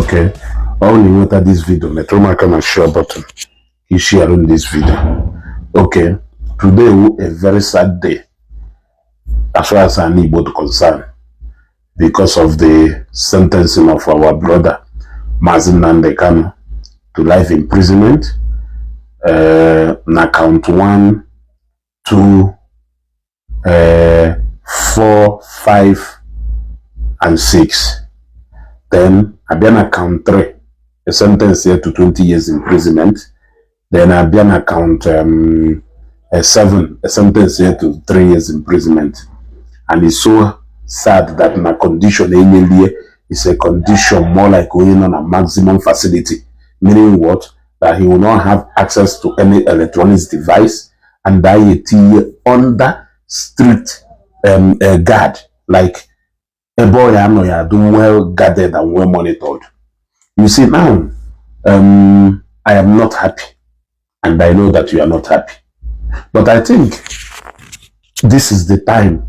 Okay. Only with this video, metro marker and share button. He's sharing this video. Okay. Today a very sad day as far as I'm Igbo concerned because of the sentencing of our brother Mazi Nnamdi Kanu to life imprisonment. Na count 1, 2, 4, 5, and 6. Then Abiana count 3, a sentence here to 20 years imprisonment. Then Abiana count 7, a sentence here to 3 years imprisonment. And it's so sad that my condition is a condition more like going on a maximum facility. Meaning what? That he will not have access to any electronics device and die under strict guard, like a boy do well guarded and well monitored. You see now, I am not happy, and I know that you are not happy. But I think this is the time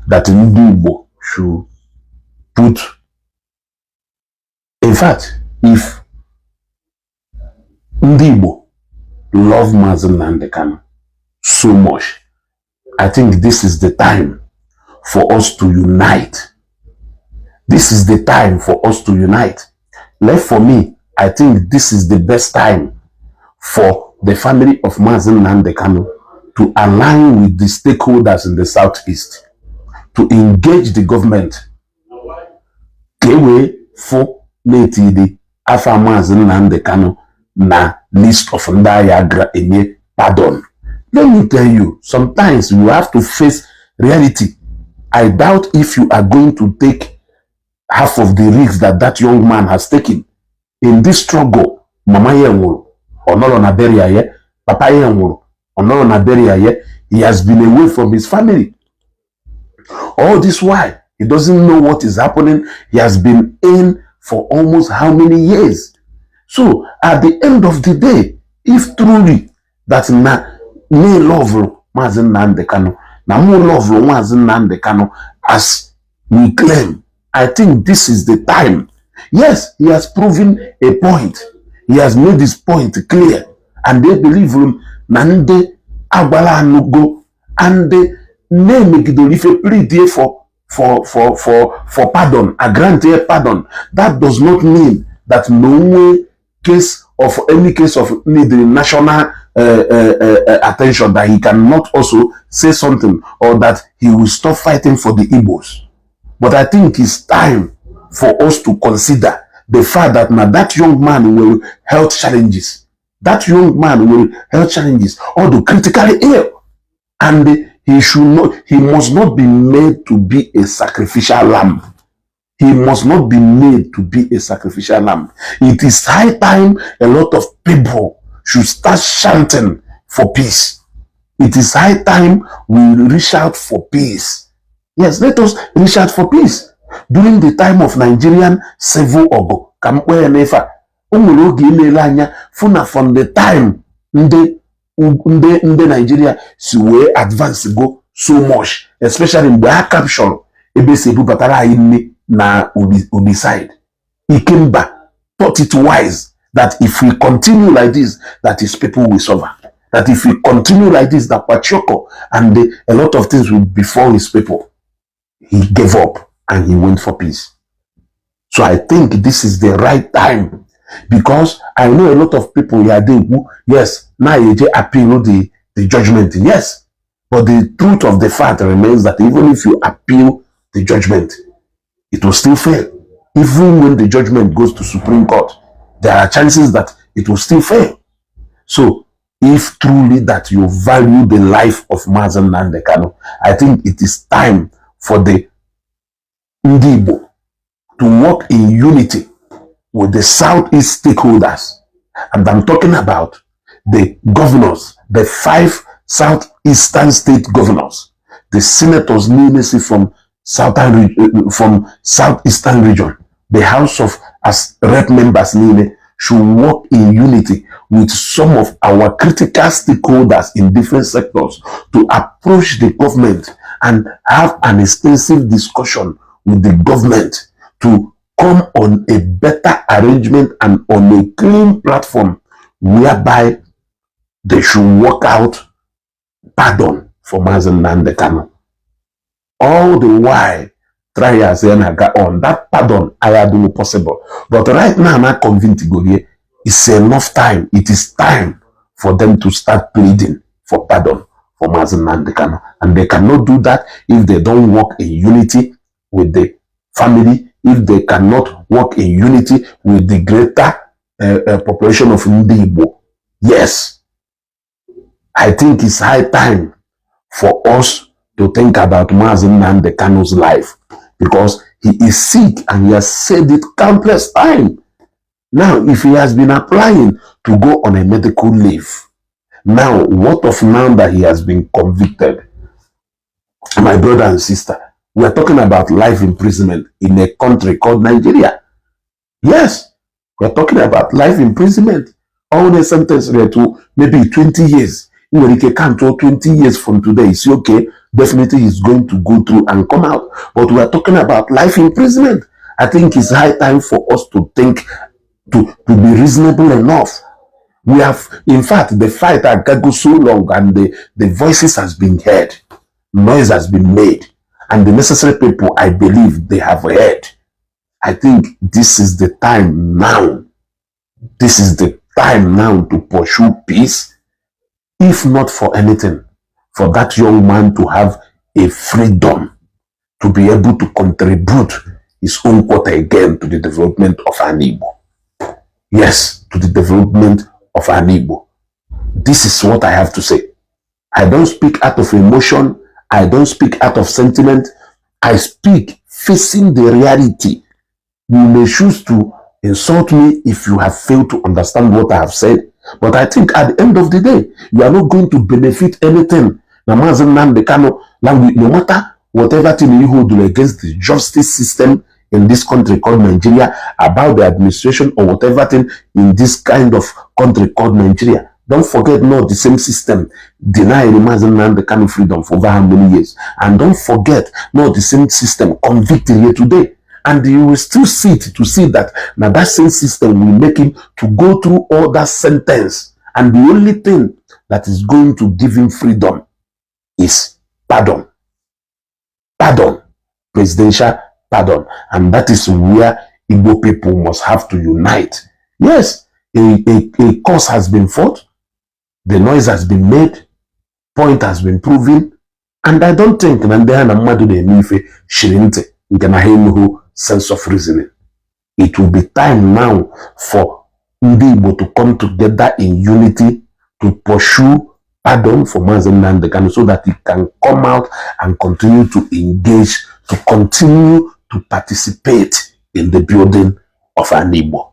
that Ndigbo should put. In fact, if Ndigbo love Mazi Nnamdi Kanu so much, I think this is the time for us to unite. This is the time for us to unite. Left for me, I think this is the best time for the family of Mazi Nnamdi Kanu to align with the stakeholders in the Southeast, to engage the government. Kewe for netidi afa Mazi Nnamdi Kanu na list of ndayagra enye pardon. Let me tell you, sometimes you have to face reality. I doubt if you are going to take half of the risks that young man has taken in this struggle. Mama yenwuru, onoro na beria ye, papa yenwuru, onoro na beria ye. He has been away from his family. All this while, he doesn't know what is happening. He has been in for almost how many years? So, at the end of the day, if truly that me love Mazi Nnamdi Kanu, na more love Mazi Nnamdi Kanu as we claim, I think this is the time. Yes, he has proven a point. He has made his point clear. And they believe him. Nande agbala anugo and they name if plead for pardon, a grant pardon. That does not mean that no case of any case of needing national attention, that he cannot also say something or that he will stop fighting for the Igbos. But I think it's time for us to consider the fact that now that young man will health challenges. That young man will health challenges, although critically ill, and he must not be made to be a sacrificial lamb. He must not be made to be a sacrificial lamb. It is high time a lot of people should start chanting for peace. It is high time we reach out for peace. Yes, let us reach out for peace. During the time of Nigerian civil war, from the time the Nigeria we advance go so much, especially in the caption, na ubi side. He came back, thought it wise that if we continue like this, that his people will suffer. That if we continue like this, that Pachoko and a lot of things will befall his people. He gave up and he went for peace. So I think this is the right time, because I know a lot of people here who, yes, now you appeal the judgment, yes, but the truth of the fact remains that even if you appeal the judgment, it will still fail. Even when the judgment goes to Supreme Court, there are chances that it will still fail. So, if truly that you value the life of Mazi Nnamdi Kanu, I think it is time for the Ndigbo to work in unity with the Southeast stakeholders. And I'm talking about the governors, the 5 Southeastern state governors, the senators from Southeastern region, the House of as rep members should work in unity with some of our critical stakeholders in different sectors to approach the government and have an extensive discussion with the government to come on a better arrangement and on a clean platform whereby they should work out pardon for Mazi Nnamdi Kanu. All the while, try as go on that pardon I do possible. But right now, I'm not convinced to go here. It's enough time. It is time for them to start pleading for pardon for Mazi Nnamdi Kanu. And they cannot do that if they don't work in unity with the family, if they cannot work in unity with the greater population of Ndigbo. Yes, I think it's high time for us to think about Mazi Nnamdi Kanu's life, because he is sick and he has said it countless times. Now, if he has been applying to go on a medical leave, now what of now that he has been convicted? My brother and sister, we are talking about life imprisonment in a country called Nigeria. Yes, we are talking about life imprisonment. All the sentence there to maybe 20 years. When he can't 20 years from today, it's okay. Definitely he's going to go through and come out. But we are talking about life imprisonment. I think it's high time for us to think, to be reasonable enough. We have, in fact, the fight has go so long and the voices has been heard. Noise has been made. And the necessary people, I believe, they have heard. I think this is the time now. This is the time now to pursue peace. If not for anything, for that young man to have a freedom to be able to contribute his own quota again to the development of an Igbo. Yes, to the development of an Igbo. This is what I have to say. I don't speak out of emotion. I don't speak out of sentiment. I speak facing the reality. You may choose to insult me if you have failed to understand what I have said. But I think at the end of the day, you are not going to benefit anything. No matter whatever thing you hold against the justice system in this country called Nigeria, about the administration or whatever thing in this kind of country called Nigeria. Don't forget, not the same system deny Mazi Nnamdi Kanu freedom for over how many years. And don't forget, not the same system convicted here today. And you will still see to see that now that same system will make him to go through all that sentence. And the only thing that is going to give him freedom is pardon. Pardon. Presidential pardon. And that is where Igbo people must have to unite. Yes, a cause has been fought. The noise has been made. Point has been proven. And I don't think sense of reasoning. It will be time now for Ndigbo to come together in unity to pursue pardon for Mazi Nnamdi Kanu so that he can come out and continue to engage, to continue to participate in the building of an Igbo.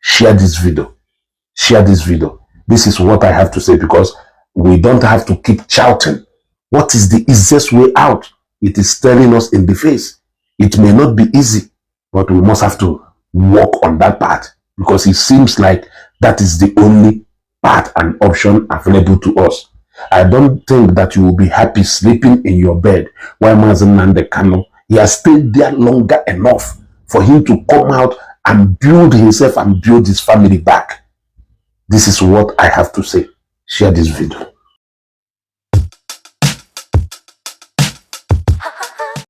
Share this video. Share this video. This is what I have to say, because we don't have to keep shouting. What is the easiest way out? It is staring us in the face. It may not be easy, but we must have to work on that part, because it seems like that is the only path and option available to us. I don't think that you will be happy sleeping in your bed while Mazi Nnamdi Kanu, he has stayed there longer enough for him to come out and build himself and build his family back. This is what I have to say. Share this video.